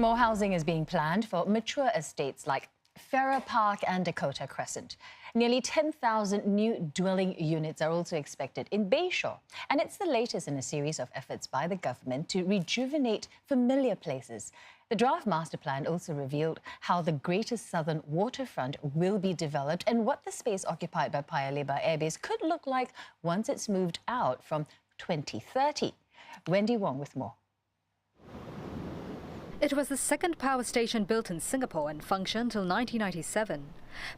More housing is being planned for mature estates like Farrer Park and Dakota Crescent. Nearly 10,000 new dwelling units are also expected in Bayshore, and it's the latest in a series of efforts by the government to rejuvenate familiar places. The Draft Master Plan also revealed how the Greater Southern Waterfront will be developed and what the space occupied by Paya Lebar Air Base could look like once it's moved out from 2030. Wendy Wong with more. It was the second power station built in Singapore and functioned till 1997.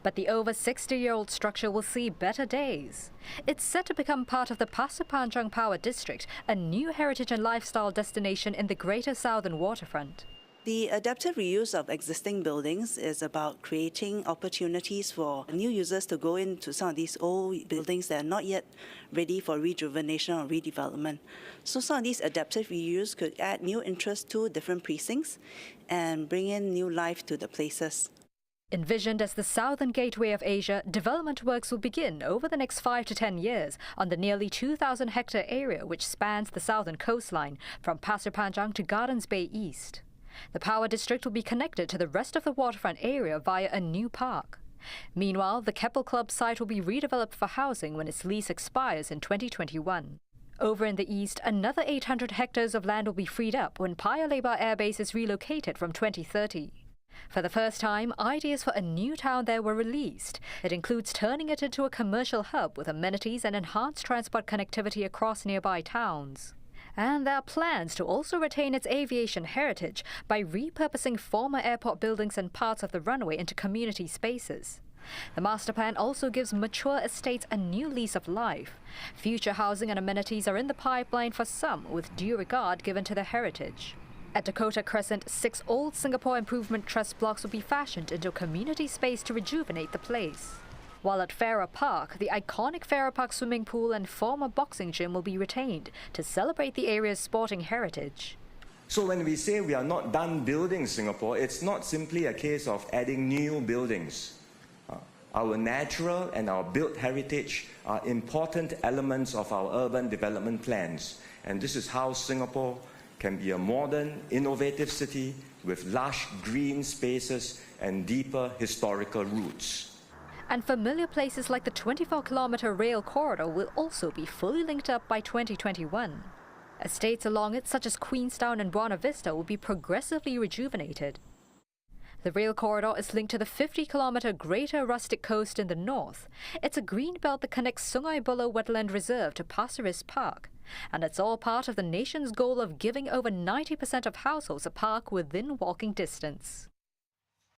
But the over 60-year-old structure will see better days. It's set to become part of the Pasir Panjang Power District, a new heritage and lifestyle destination in the Greater Southern Waterfront. The adaptive reuse of existing buildings is about creating opportunities for new users to go into some of these old buildings that are not yet ready for rejuvenation or redevelopment. So some of these adaptive reuse could add new interest to different precincts and bring in new life to the places. Envisioned as the southern gateway of Asia, development works will begin over the next 5 to 10 years on the nearly 2,000-hectare area which spans the southern coastline from Pasir Panjang to Gardens Bay East. The power district will be connected to the rest of the waterfront area via a new park. Meanwhile, the Keppel Club site will be redeveloped for housing when its lease expires in 2021. Over in the east, another 800 hectares of land will be freed up when Paya Lebar Air Base is relocated from 2030. For the first time, ideas for a new town there were released. It includes turning it into a commercial hub with amenities and enhanced transport connectivity across nearby towns. And there are plans to also retain its aviation heritage by repurposing former airport buildings and parts of the runway into community spaces. The master plan also gives mature estates a new lease of life. Future housing and amenities are in the pipeline for some, with due regard given to their heritage. At Dakota Crescent, 6 old Singapore Improvement Trust blocks will be fashioned into a community space to rejuvenate the place. While at Farrer Park, the iconic Farrer Park swimming pool and former boxing gym will be retained to celebrate the area's sporting heritage. So when we say we are not done building Singapore, it's not simply a case of adding new buildings. Our natural and our built heritage are important elements of our urban development plans. And this is how Singapore can be a modern, innovative city with lush green spaces and deeper historical roots. And familiar places like the 24-kilometre rail corridor will also be fully linked up by 2021. Estates along it, such as Queenstown and Buona Vista, will be progressively rejuvenated. The rail corridor is linked to the 50-kilometre Greater Rustic Coast in the north. It's a green belt that connects Sungai Buloh Wetland Reserve to Pasir Ris Park. And it's all part of the nation's goal of giving over 90% of households a park within walking distance.